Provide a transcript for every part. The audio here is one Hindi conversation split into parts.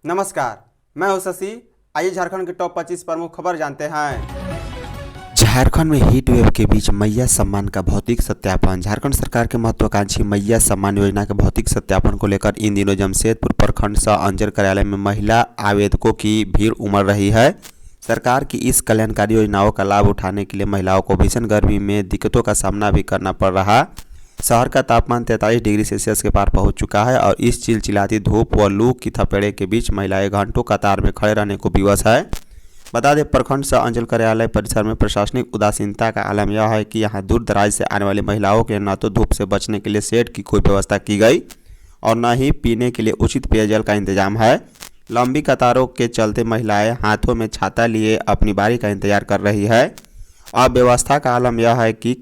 नमस्कार, मैं हूं शशि। आइए झारखंड के टॉप 25 प्रमुख खबर जानते हैं। झारखंड में हीट वेव के बीच मैया सम्मान का भौतिक सत्यापन। झारखंड सरकार के महत्वाकांक्षी मैया सम्मान योजना के भौतिक सत्यापन को लेकर इन दिनों जमशेदपुर प्रखंड सह अंचल कार्यालय में महिला आवेदकों की भीड़ उमड़ रही है। सरकार की इस कल्याणकारी योजनाओं का लाभ उठाने के लिए महिलाओं को भीषण गर्मी में दिक्कतों का सामना भी करना पड़ रहा। शहर का तापमान 43 डिग्री सेल्सियस के पार पहुंच चुका है और इस चिलचिलाती धूप व लू की थपेड़े के बीच महिलाएं घंटों कतार में खड़े रहने को विवश है। बता दें, प्रखंड सह अंचल कार्यालय परिसर में प्रशासनिक उदासीनता का आलम यह है कि यहां दूर दराज से आने वाली महिलाओं के न तो धूप से बचने के लिए शेड की कोई व्यवस्था की गई और न ही पीने के लिए उचित पेयजल का इंतजाम है। लंबी कतारों के चलते महिलाएं हाथों में छाता लिए अपनी बारी का इंतजार कर रही है। अव्यवस्था का आलम यह है कि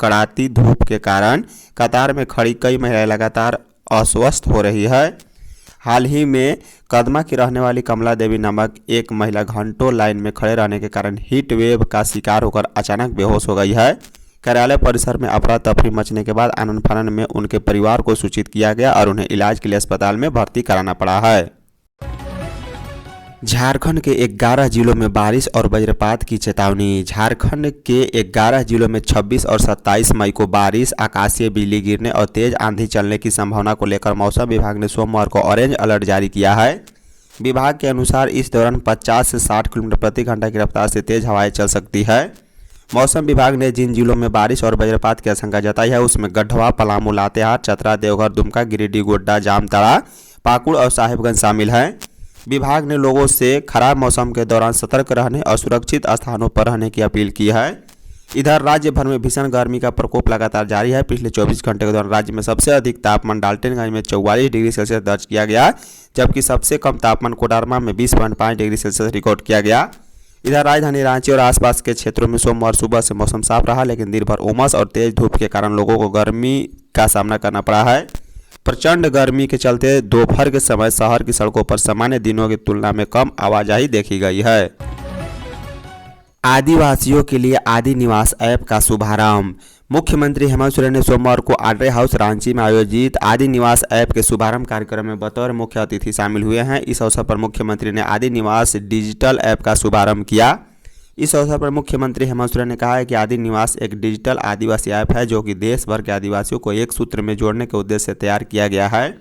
कड़ाती धूप के कारण कतार में खड़ी कई महिलाएं लगातार अस्वस्थ हो रही है। हाल ही में कदमा की रहने वाली कमला देवी नामक एक महिला घंटों लाइन में खड़े रहने के कारण हीट वेव का शिकार होकर अचानक बेहोश हो गई है। कार्यालय परिसर में अफरा तफरी मचने के बाद आनन फानन में उनके परिवार को सूचित किया गया और उन्हें इलाज के लिए अस्पताल में भर्ती कराना पड़ा है। झारखंड के 11 जिलों में बारिश और वज्रपात की चेतावनी। झारखंड के 11 जिलों में 26 और 27 मई को बारिश, आकाशीय बिजली गिरने और तेज आंधी चलने की संभावना को लेकर मौसम विभाग ने सोमवार को ऑरेंज अलर्ट जारी किया है। विभाग के अनुसार इस दौरान 50 से 60 किलोमीटर प्रति घंटा की रफ्तार से तेज हवाएं चल सकती है। मौसम विभाग ने जिन जिलों में बारिश और वज्रपात की आशंका जताई है उसमें गढ़वा, पलामू, लातेहार, चतरा, देवघर, दुमका, गिरिडीह, गोड्डा, जामताड़ा, पाकुड़ और साहिबगंज शामिल हैं। विभाग ने लोगों से खराब मौसम के दौरान सतर्क रहने और सुरक्षित स्थानों पर रहने की अपील की है। इधर राज्य भर में भीषण गर्मी का प्रकोप लगातार जारी है। पिछले 24 घंटे के दौरान राज्य में सबसे अधिक तापमान डाल्टनगंज में 44 डिग्री सेल्सियस दर्ज किया गया, जबकि सबसे कम तापमान कोडरमा में 20.5 डिग्री सेल्सियस रिकॉर्ड किया गया। इधर राजधानी रांची और आसपास के क्षेत्रों में सोमवार सुबह से मौसम साफ रहा, लेकिन दिन भर उमस और तेज धूप के कारण लोगों को गर्मी का सामना करना पड़ा है। प्रचंड गर्मी के चलते दोपहर के समय शहर की सड़कों पर सामान्य दिनों की तुलना में कम आवाजाही देखी गई है। आदिवासियों के लिए आदि निवास ऐप का शुभारंभ। मुख्यमंत्री हेमंत सोरेन ने सोमवार को आड्रे हाउस रांची में आयोजित आदि निवास ऐप के शुभारंभ कार्यक्रम में बतौर मुख्य अतिथि शामिल हुए हैं। इस अवसर पर मुख्यमंत्री ने आदि निवास डिजिटल ऐप का शुभारंभ किया। इस अवसर पर मुख्यमंत्री हेमंत सोरेन ने कहा है कि आदि निवास एक डिजिटल आदिवासी ऐप है जो कि देश भर के आदिवासियों को एक सूत्र में जोड़ने के उद्देश्य से तैयार किया गया है।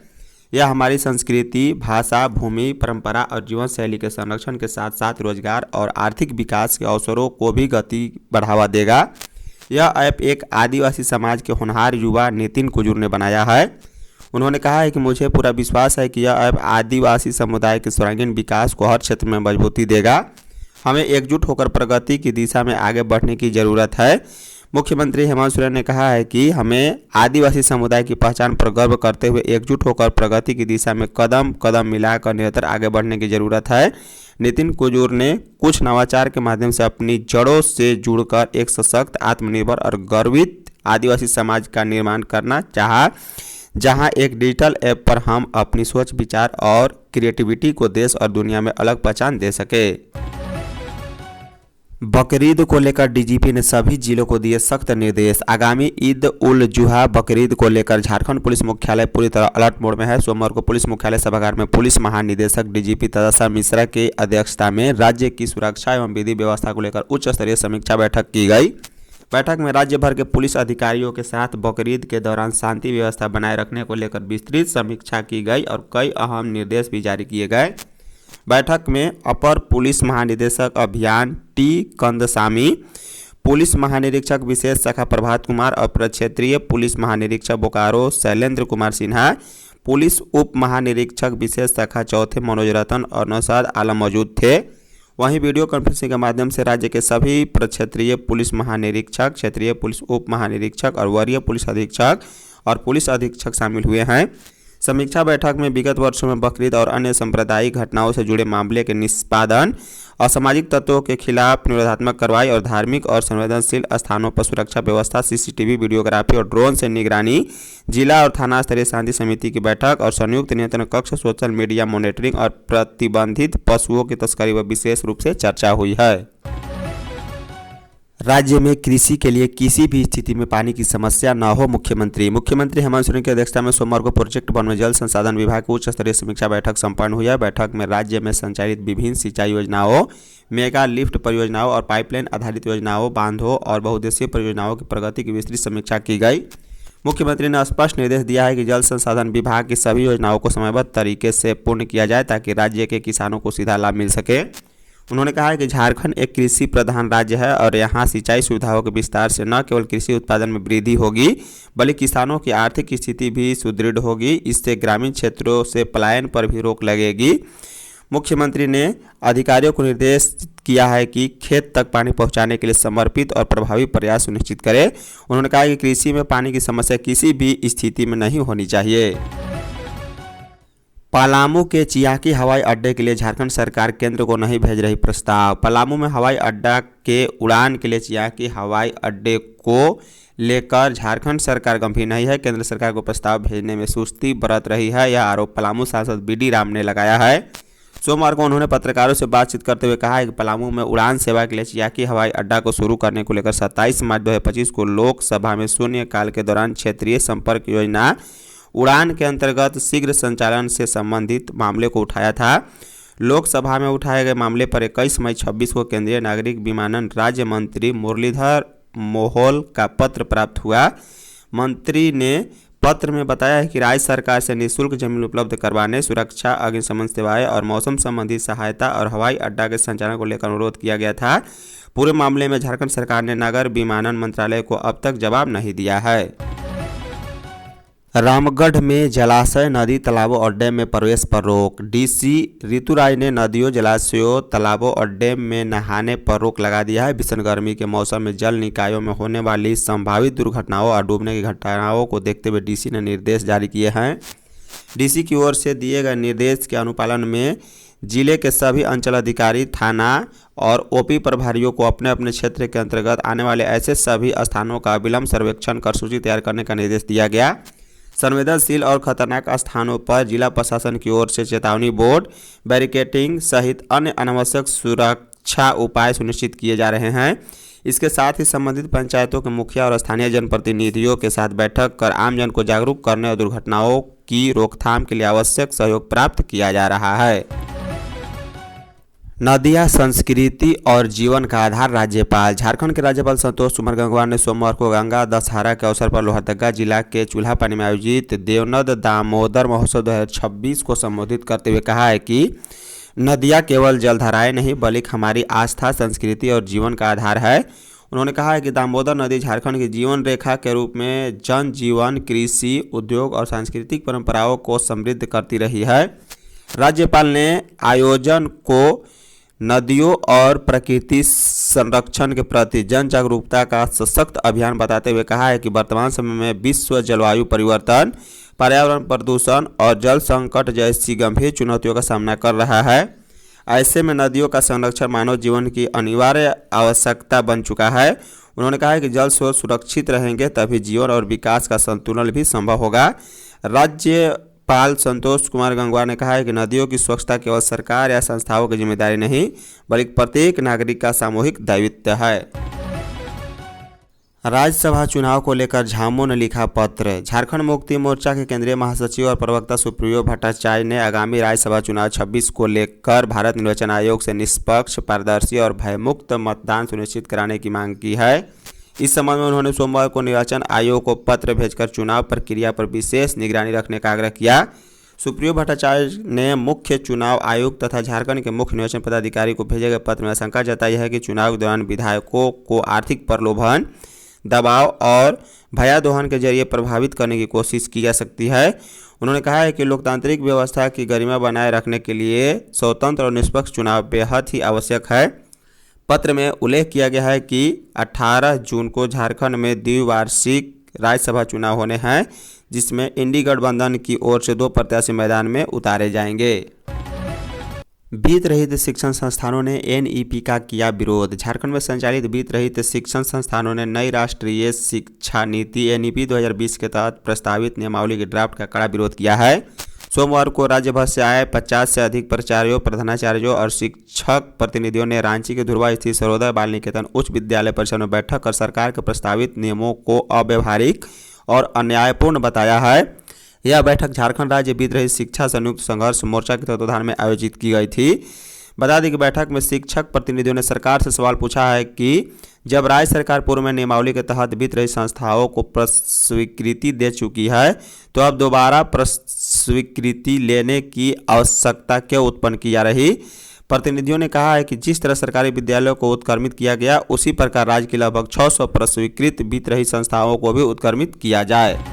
यह हमारी संस्कृति, भाषा, भूमि, परंपरा और जीवन शैली के संरक्षण के साथ साथ रोजगार और आर्थिक विकास के अवसरों को भी गति बढ़ावा देगा। यह ऐप एक आदिवासी समाज के होनहार युवा नितिन कुजूर ने बनाया है। उन्होंने कहा है कि मुझे पूरा विश्वास है कि यह ऐप आदिवासी समुदाय के सर्वांगीण विकास को हर क्षेत्र में मजबूती देगा। हमें एकजुट होकर प्रगति की दिशा में आगे बढ़ने की ज़रूरत है। मुख्यमंत्री हेमंत सोरेन ने कहा है कि हमें आदिवासी समुदाय की पहचान पर गर्व करते हुए एकजुट होकर प्रगति की दिशा में कदम कदम मिलाकर निरंतर आगे बढ़ने की ज़रूरत है। नितिन कुजूर ने कुछ नवाचार के माध्यम से अपनी जड़ों से जुड़कर एक सशक्त, आत्मनिर्भर और गर्वित आदिवासी समाज का निर्माण करना चाहा, जहां एक डिजिटल ऐप पर हम अपनी सोच, विचार और क्रिएटिविटी को देश और दुनिया में अलग पहचान दे सके। बकरीद को लेकर डीजीपी ने सभी जिलों को दिए सख्त निर्देश। आगामी ईद उल जुहा बकरीद को लेकर झारखंड पुलिस मुख्यालय पूरी तरह अलर्ट मोड में है। सोमवार को पुलिस मुख्यालय सभागार में पुलिस महानिदेशक डीजीपी तदासा मिश्रा की अध्यक्षता में राज्य की सुरक्षा एवं विधि व्यवस्था को लेकर उच्च स्तरीय समीक्षा बैठक की गई। बैठक में राज्य भर के पुलिस अधिकारियों के साथ बकरीद के दौरान शांति व्यवस्था बनाए रखने को लेकर विस्तृत समीक्षा की गई और कई अहम निर्देश भी जारी किए गए। बैठक में अपर पुलिस महानिदेशक अभियान टी कंदसामी, पुलिस महानिरीक्षक विशेष शाखा प्रभात कुमार और प्रक्षेत्रीय पुलिस महानिरीक्षक बोकारो शैलेंद्र कुमार सिन्हा, पुलिस उप महानिरीक्षक विशेष शाखा चौथे मनोज रतन और नौशाद आलम मौजूद थे। वहीं वीडियो कॉन्फ्रेंसिंग के माध्यम से राज्य के सभी प्रक्षेत्रीय पुलिस महानिरीक्षक, क्षेत्रीय पुलिस उप महानिरीक्षक और वरीय पुलिस अधीक्षक और पुलिस अधीक्षक शामिल हुए हैं। समीक्षा बैठक में विगत वर्षों में बकरीद और अन्य सांप्रदायिक घटनाओं से जुड़े मामले के निष्पादन, असामाजिक तत्वों के खिलाफ निरोधात्मक कार्रवाई और धार्मिक और संवेदनशील स्थानों पर सुरक्षा व्यवस्था, सीसीटीवी, वीडियोग्राफी और ड्रोन से निगरानी, जिला और थाना स्तरीय शांति समिति की बैठक और संयुक्त नियंत्रण कक्ष, सोशल मीडिया मॉनिटरिंग और प्रतिबंधित पशुओं की तस्करी पर विशेष रूप से चर्चा हुई है। राज्य में कृषि के लिए किसी भी स्थिति में पानी की समस्या न हो। मुख्यमंत्री हेमंत सोरेन की अध्यक्षता में सोमवार को प्रोजेक्ट वन में जल संसाधन विभाग की उच्च स्तरीय समीक्षा बैठक संपन्न हुई है। बैठक में राज्य में संचालित विभिन्न सिंचाई योजनाओं, मेगा लिफ्ट परियोजनाओं और पाइपलाइन आधारित योजनाओं, बांधों और बहुउद्देशीय परियोजनाओं की प्रगति की विस्तृत समीक्षा की गई। मुख्यमंत्री ने स्पष्ट निर्देश दिया है कि जल संसाधन विभाग की सभी योजनाओं को समयबद्ध तरीके से पूर्ण किया जाए ताकि राज्य के किसानों को सीधा लाभ मिल सके। उन्होंने कहा है कि झारखंड एक कृषि प्रधान राज्य है और यहाँ सिंचाई सुविधाओं के विस्तार से न केवल कृषि उत्पादन में वृद्धि होगी बल्कि किसानों की आर्थिक स्थिति भी सुदृढ़ होगी। इससे ग्रामीण क्षेत्रों से पलायन पर भी रोक लगेगी। मुख्यमंत्री ने अधिकारियों को निर्देश किया है कि खेत तक पानी पहुंचाने के लिए समर्पित और प्रभावी प्रयास सुनिश्चित करें। उन्होंने कहा कि कृषि में पानी की समस्या किसी भी स्थिति में नहीं होनी चाहिए। पलामू के चियाकी हवाई अड्डे के लिए झारखंड सरकार केंद्र को नहीं भेज रही प्रस्ताव। पलामू में हवाई अड्डा के उड़ान के लिए चियाकी हवाई अड्डे को लेकर झारखंड सरकार गंभीर नहीं है। केंद्र सरकार को प्रस्ताव भेजने में सुस्ती बरत रही है। यह आरोप पलामू सांसद बीडी राम ने लगाया है। सोमवार को उन्होंने पत्रकारों से बातचीत करते हुए कहा है कि पलामू में उड़ान सेवा के लिए चियाकी हवाई अड्डा को शुरू करने को लेकर 27 मार्च 2025 को लोकसभा में शून्यकाल के दौरान क्षेत्रीय संपर्क योजना उड़ान के अंतर्गत शीघ्र संचालन से संबंधित मामले को उठाया था। लोकसभा में उठाए गए मामले पर 21 मई 26 को केंद्रीय नागरिक विमानन राज्य मंत्री मुरलीधर मोहोल का पत्र प्राप्त हुआ। मंत्री ने पत्र में बताया है कि राज्य सरकार से निःशुल्क जमीन उपलब्ध करवाने, सुरक्षा, अग्निशमन सेवाएं और मौसम संबंधी सहायता और हवाई अड्डा के संचालन को लेकर अनुरोध किया गया था। पूरे मामले में झारखंड सरकार ने नगर विमानन मंत्रालय को अब तक जवाब नहीं दिया है। रामगढ़ में जलाशय, नदी, तालाबों और डैम में प्रवेश पर रोक। डीसी ऋतु राज ने नदियों, जलाशयों, तालाबों और डैम में नहाने पर रोक लगा दिया है। भीषण गर्मी के मौसम में जल निकायों में होने वाली संभावित दुर्घटनाओं और डूबने की घटनाओं को देखते हुए डीसी ने निर्देश जारी किए हैं। डीसी की ओर से दिए गए निर्देश के अनुपालन में जिले के सभी अंचल अधिकारी, थाना और ओपी प्रभारियों को अपने अपने क्षेत्र के अंतर्गत आने वाले ऐसे सभी स्थानों का विलंब सर्वेक्षण कर सूची तैयार करने का निर्देश दिया गया। संवेदनशील और खतरनाक स्थानों पर जिला प्रशासन की ओर से चेतावनी बोर्ड, बैरिकेडिंग सहित अन्य अनावश्यक सुरक्षा उपाय सुनिश्चित किए जा रहे हैं। इसके साथ ही संबंधित पंचायतों के मुखिया और स्थानीय जनप्रतिनिधियों के साथ बैठक कर आमजन को जागरूक करने और दुर्घटनाओं की रोकथाम के लिए आवश्यक सहयोग प्राप्त किया जा रहा है। नदियाँ संस्कृति और जीवन का आधार। राज्यपाल झारखंड के राज्यपाल संतोष कुमार गंगवार ने सोमवार को गंगा दशहरा के अवसर पर लोहरदगा जिला के चूल्हापानी में आयोजित देवनद दामोदर महोत्सव 2026 को संबोधित करते हुए कहा है कि नदियाँ केवल जलधाराएं नहीं बल्कि हमारी आस्था, संस्कृति और जीवन का आधार है। उन्होंने कहा है कि दामोदर नदी झारखंड की जीवन रेखा के रूप में जनजीवन, कृषि, उद्योग और सांस्कृतिक परंपराओं को समृद्ध करती रही है। राज्यपाल ने आयोजन को नदियों और प्रकृति संरक्षण के प्रति जन जागरूकता का सशक्त अभियान बताते हुए कहा है कि वर्तमान समय में विश्व जलवायु परिवर्तन, पर्यावरण प्रदूषण और जल संकट जैसी गंभीर चुनौतियों का सामना कर रहा है। ऐसे में नदियों का संरक्षण मानव जीवन की अनिवार्य आवश्यकता बन चुका है। उन्होंने कहा है कि जल स्रोत सुरक्षित रहेंगे तभी जीवन और विकास का संतुलन भी संभव होगा। राज्यपाल संतोष कुमार गंगवार ने कहा है कि नदियों की स्वच्छता केवल सरकार या संस्थाओं की जिम्मेदारी नहीं बल्कि प्रत्येक नागरिक का सामूहिक दायित्व है। राज्यसभा चुनाव को लेकर झामुमो ने लिखा पत्र। झारखंड मुक्ति मोर्चा के केंद्रीय महासचिव और प्रवक्ता सुप्रियो भट्टाचार्य ने आगामी राज्यसभा चुनाव 26 को लेकर भारत निर्वाचन आयोग से निष्पक्ष, पारदर्शी और भयमुक्त मतदान सुनिश्चित कराने की मांग की है। इस संबंध में उन्होंने सोमवार को निर्वाचन आयोग को पत्र भेजकर चुनाव प्रक्रिया पर विशेष निगरानी रखने का आग्रह किया। सुप्रियो भट्टाचार्य ने मुख्य चुनाव आयुक्त तथा झारखंड के मुख्य निर्वाचन पदाधिकारी को भेजे गए पत्र में आशंका जताई है कि चुनाव के दौरान विधायकों को आर्थिक प्रलोभन, दबाव और भयादोहन के जरिए प्रभावित करने की कोशिश की जा सकती है। उन्होंने कहा है कि लोकतांत्रिक व्यवस्था की गरिमा बनाए रखने के लिए स्वतंत्र और निष्पक्ष चुनाव बेहद ही आवश्यक है। पत्र में उल्लेख किया गया है कि 18 जून को झारखंड में द्विवार्षिक राज्यसभा चुनाव होने हैं, जिसमें इंडी गठबंधन की ओर से 2 प्रत्याशी मैदान में उतारे जाएंगे। वित्त रहित शिक्षण संस्थानों ने एनईपी का किया विरोध। झारखंड में संचालित वित्त रहित शिक्षण संस्थानों ने नई राष्ट्रीय शिक्षा नीति एनईपी 2020 के तहत प्रस्तावित नियमावली के ड्राफ्ट का कड़ा विरोध किया है। सोमवार को राज्य भर से आए 50 से अधिक प्राचार्यों, प्रधानाचार्यों और शिक्षक प्रतिनिधियों ने रांची के धुरवा स्थित सर्वोदय बाल निकेतन उच्च विद्यालय परिसर में बैठक कर सरकार के प्रस्तावित नियमों को अव्यवहारिक और अन्यायपूर्ण बताया है। यह बैठक झारखंड राज्य विद्रोही शिक्षा संयुक्त संघर्ष मोर्चा के तत्वाधान में आयोजित की गई थी। बता दें कि बैठक में शिक्षक प्रतिनिधियों ने सरकार से सवाल पूछा है कि जब राज्य सरकार पूर्व में नियमावली के तहत वित्त संस्थाओं को प्रस्वीकृति दे चुकी है तो अब दोबारा प्रस्वीकृति लेने की आवश्यकता क्यों उत्पन्न की जा रही। प्रतिनिधियों ने कहा है कि जिस तरह सरकारी विद्यालयों को उत्क्रमित किया गया उसी प्रकार राज्य की लगभग 600 प्रस्वीकृत वित्त संस्थाओं को भी उत्क्रमित किया जाए।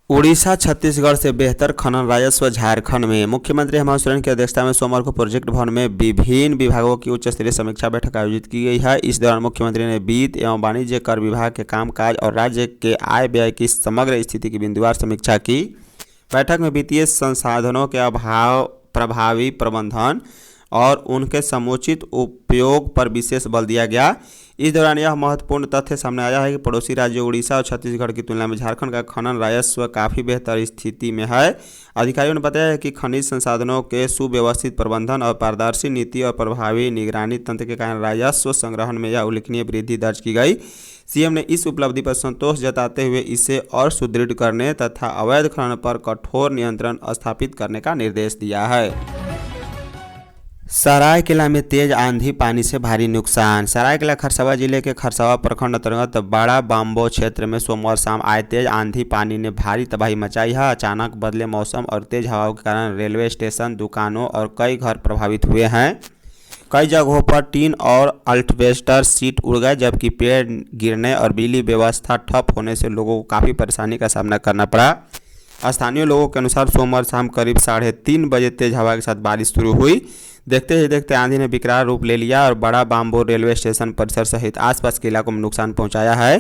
उड़ीसा छत्तीसगढ़ से बेहतर खनन राजस्व झारखंड में। मुख्यमंत्री हेमंत सोरेन की अध्यक्षता में सोमवार को प्रोजेक्ट भवन में विभिन्न विभागों की उच्च स्तरीय समीक्षा बैठक आयोजित की गई है। इस दौरान मुख्यमंत्री ने वित्त एवं वाणिज्य कर विभाग के कामकाज और राज्य के आय व्यय की समग्र स्थिति की बिंदुवार समीक्षा की। बैठक में वित्तीय संसाधनों के अभाव, प्रभावी प्रबंधन और उनके समुचित उपयोग पर विशेष बल दिया गया। इस दौरान यह महत्वपूर्ण तथ्य सामने आया है कि पड़ोसी राज्य उड़ीसा और छत्तीसगढ़ की तुलना में झारखंड का खनन राजस्व काफ़ी बेहतर स्थिति में है। अधिकारियों ने बताया कि खनिज संसाधनों के सुव्यवस्थित प्रबंधन और पारदर्शी नीति और प्रभावी निगरानी तंत्र के कारण राजस्व संग्रहण में यह उल्लेखनीय वृद्धि दर्ज की गई। सीएम ने इस उपलब्धि पर संतोष जताते हुए इसे और सुदृढ़ करने तथा अवैध खनन पर कठोर नियंत्रण स्थापित करने का निर्देश दिया है। सरायकेला में तेज आंधी पानी से भारी नुकसान। सरायकेला खरसावां जिले के खरसावां प्रखंड अंतर्गत बड़ा बाम्बो क्षेत्र में सोमवार शाम आए तेज आंधी पानी ने भारी तबाही मचाई है। अचानक बदले मौसम और तेज हवाओं के कारण रेलवे स्टेशन, दुकानों और कई घर प्रभावित हुए हैं। कई जगहों पर टीन और अल्टवेस्टर सीट उड़ गए, जबकि पेड़ गिरने और बिजली व्यवस्था ठप होने से लोगों को काफ़ी परेशानी का सामना करना पड़ा। स्थानीय लोगों के अनुसार सोमवार शाम करीब 3:30 बजे तेज हवा के साथ बारिश शुरू हुई। देखते ही देखते आंधी ने विकराल रूप ले लिया और बड़ा बाम्बो रेलवे स्टेशन परिसर सहित आसपास के इलाकों में नुकसान पहुंचाया है।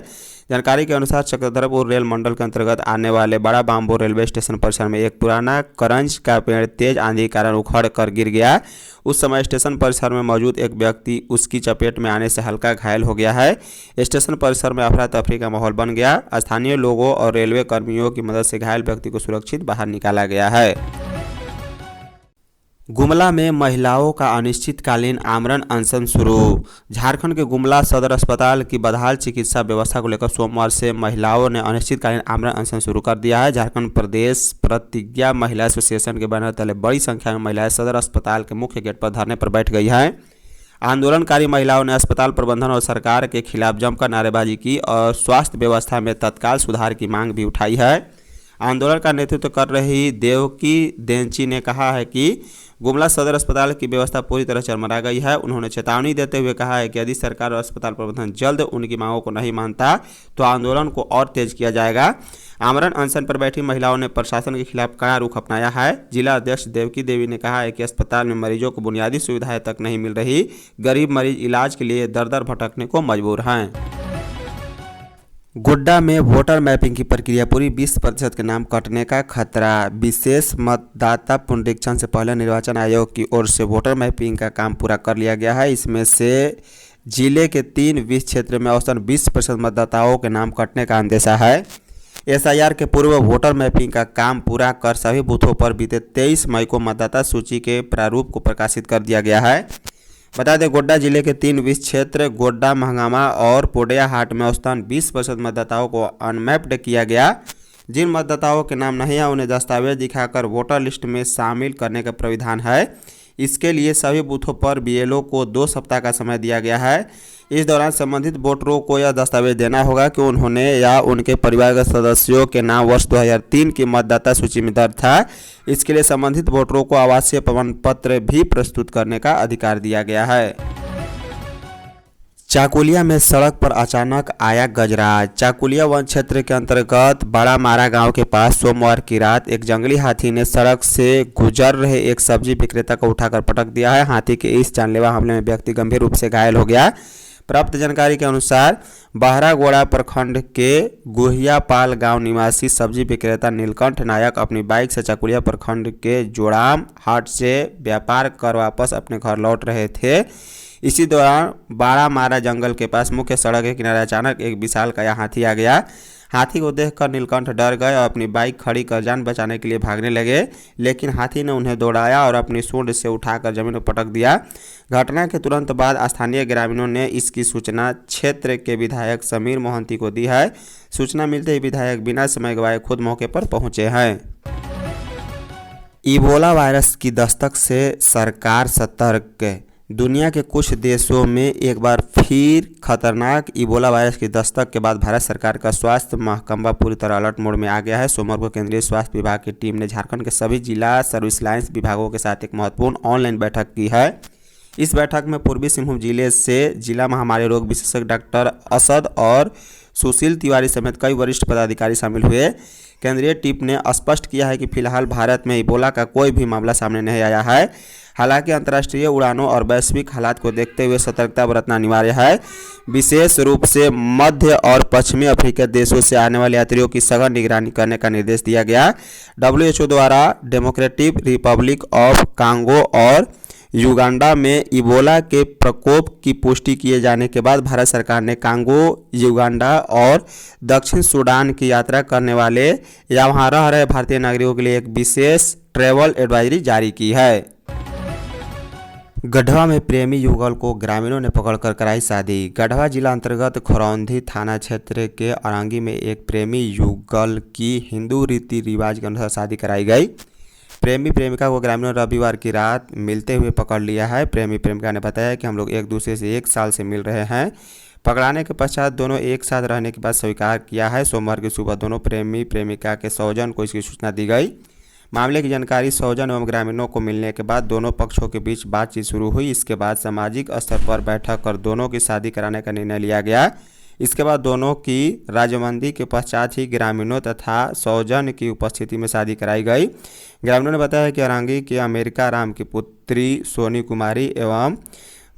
जानकारी के अनुसार चक्रधरपुर रेल मंडल के अंतर्गत आने वाले बड़ा बाम्बो रेलवे स्टेशन परिसर में एक पुराना करंज का पेड़ तेज आंधी के कारण उखड़ कर गिर गया। उस समय स्टेशन परिसर में मौजूद एक व्यक्ति उसकी चपेट में आने से हल्का घायल हो गया है। स्टेशन परिसर में अफरा तफरी का माहौल बन गया। स्थानीय लोगों और रेलवे कर्मियों की मदद से घायल व्यक्ति को सुरक्षित बाहर निकाला गया है। गुमला में महिलाओं का अनिश्चितकालीन आमरण अनशन शुरू। झारखंड के गुमला सदर अस्पताल की बदहाल चिकित्सा व्यवस्था को लेकर सोमवार से महिलाओं ने अनिश्चितकालीन आमरण अनशन शुरू कर दिया है। झारखंड प्रदेश प्रतिज्ञा महिला एसोसिएशन के बैनर तले बड़ी संख्या में महिलाएं सदर अस्पताल के मुख्य गेट पर धरने पर बैठ गई हैं। आंदोलनकारी महिलाओं ने अस्पताल प्रबंधन और सरकार के खिलाफ जमकर नारेबाजी की और स्वास्थ्य व्यवस्था में तत्काल सुधार की मांग भी उठाई है। आंदोलन का नेतृत्व कर रही देवकी देंची ने कहा है कि गुमला सदर अस्पताल की व्यवस्था पूरी तरह चरमरा गई है। उन्होंने चेतावनी देते हुए कहा है कि यदि सरकार और अस्पताल प्रबंधन जल्द उनकी मांगों को नहीं मानता तो आंदोलन को और तेज किया जाएगा। आमरण अनशन पर बैठी महिलाओं ने प्रशासन के खिलाफ कड़ा रुख अपनाया है। जिला अध्यक्ष देवकी देवी ने कहा है कि अस्पताल में मरीजों को बुनियादी सुविधाएं तक नहीं मिल रही। गरीब मरीज इलाज के लिए दर दर भटकने को मजबूर हैं। गोड्डा में वोटर मैपिंग की प्रक्रिया पूरी, 20% के नाम कटने का खतरा। विशेष मतदाता पुनरीक्षण से पहले निर्वाचन आयोग की ओर से वोटर मैपिंग का काम पूरा कर लिया गया है। इसमें से जिले के 3 विस क्षेत्र में औसतन 20% मतदाताओं के नाम कटने का अंदेशा है। एसआईआर के पूर्व वोटर मैपिंग का काम पूरा कर सभी बूथों पर बीते 23 मई को मतदाता सूची के प्रारूप को प्रकाशित कर दिया गया है। बता दें, गोड्डा जिले के 3 विस क्षेत्र गोड्डा, महंगामा और पोडियाहाट में औसतन 20% मतदाताओं को अनमैप्ड किया गया। जिन मतदाताओं के नाम नहीं है उन्हें दस्तावेज दिखाकर वोटर लिस्ट में शामिल करने का प्राविधान है। इसके लिए सभी बूथों पर बीएलओ को 2 सप्ताह का समय दिया गया है। इस दौरान संबंधित वोटरों को यह दस्तावेज देना होगा कि उन्होंने या उनके परिवार के सदस्यों के नाम वर्ष 2003 की मतदाता सूची में दर्ज था। इसके लिए संबंधित वोटरों को आवासीय प्रमाण पत्र भी प्रस्तुत करने का अधिकार दिया गया है। चाकुलिया में सड़क पर अचानक आया गजराज। चाकुलिया वन क्षेत्र के अंतर्गत बड़ा मारा गांव के पास सोमवार की रात एक जंगली हाथी ने सड़क से गुजर रहे एक सब्जी विक्रेता को उठाकर पटक दिया है। हाथी के इस जानलेवा हमले में व्यक्ति गंभीर रूप से घायल हो गया। प्राप्त जानकारी के अनुसार बहरागोड़ा प्रखंड के गुहियापाल गांव निवासी सब्जी विक्रेता नीलकंठ नायक अपनी बाइक से चाकुलिया प्रखंड के जोड़ाम हाट से व्यापार कर वापस अपने घर लौट रहे थे। इसी दौरान बाड़ा मारा जंगल के पास मुख्य सड़क के किनारे अचानक एक विशालकाय हाथी आ गया। हाथी को देखकर नीलकंठ डर गए और अपनी बाइक खड़ी कर जान बचाने के लिए भागने लगे, लेकिन हाथी ने उन्हें दौड़ाया और अपनी सूंड से उठाकर जमीन पर पटक दिया। घटना के तुरंत बाद स्थानीय ग्रामीणों ने इसकी सूचना क्षेत्र के विधायक समीर मोहंती को दी है। सूचना मिलते ही विधायक बिना समय गवाए खुद मौके पर पहुंचे हैं। इबोला वायरस की दस्तक से सरकार सतर्क। दुनिया के कुछ देशों में एक बार फिर खतरनाक इबोला वायरस की दस्तक के बाद भारत सरकार का स्वास्थ्य महकमा पूरी तरह अलर्ट मोड में आ गया है। सोमवार को केंद्रीय स्वास्थ्य विभाग की टीम ने झारखंड के सभी जिला सर्विस लाइंस विभागों के साथ एक महत्वपूर्ण ऑनलाइन बैठक की है। इस बैठक में पूर्वी सिंहभूम जिले से जिला महामारी रोग विशेषज्ञ डॉक्टर असद और सुशील तिवारी समेत कई वरिष्ठ पदाधिकारी शामिल हुए। केंद्रीय टीम ने स्पष्ट किया है कि फिलहाल भारत में इबोला का कोई भी मामला सामने नहीं आया है। हालांकि अंतर्राष्ट्रीय उड़ानों और वैश्विक हालात को देखते हुए सतर्कता बरतना अनिवार्य है। विशेष रूप से मध्य और पश्चिमी अफ्रीकी देशों से आने वाले यात्रियों की सघन निगरानी करने का निर्देश दिया गया। WHO द्वारा डेमोक्रेटिक रिपब्लिक ऑफ कांगो और युगांडा में इबोला के प्रकोप की पुष्टि किए जाने के बाद भारत सरकार ने कांगो, युगांडा और दक्षिण सूडान की यात्रा करने वाले या वहां रह रहे भारतीय नागरिकों के लिए एक विशेष ट्रैवल एडवाइजरी जारी की है। गढ़वा में प्रेमी युगल को ग्रामीणों ने पकड़कर कराई शादी। गढ़वा जिला अंतर्गत खरौंधी थाना क्षेत्र के अरांगी में एक प्रेमी युगल की हिंदू रीति रिवाज के अनुसार शादी कराई गई। प्रेमी प्रेमिका को ग्रामीणों ने रविवार की रात मिलते हुए पकड़ लिया है। प्रेमी प्रेमिका ने बताया कि हम लोग एक दूसरे से 1 साल से मिल रहे हैं। पकड़ाने के पश्चात दोनों एक साथ रहने के बाद स्वीकार किया है। सोमवार की सुबह दोनों प्रेमी प्रेमिका के स्वजन को इसकी सूचना दी गई। मामले की जानकारी स्वजन एवं ग्रामीणों को मिलने के बाद दोनों पक्षों के बीच बातचीत शुरू हुई। इसके बाद सामाजिक स्तर पर बैठक कर दोनों की शादी कराने का निर्णय लिया गया। इसके बाद दोनों की राजमंदी के पश्चात ही ग्रामीणों तथा स्वजन की उपस्थिति में शादी कराई गई। ग्रामीणों ने बताया कि अरांगी के अमेरिका राम की पुत्री सोनी कुमारी एवं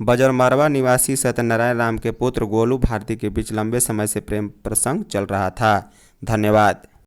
बजरमरवा निवासी सत्यनारायण राम के पुत्र गोलू भारती के बीच लंबे समय से प्रेम प्रसंग चल रहा था। धन्यवाद।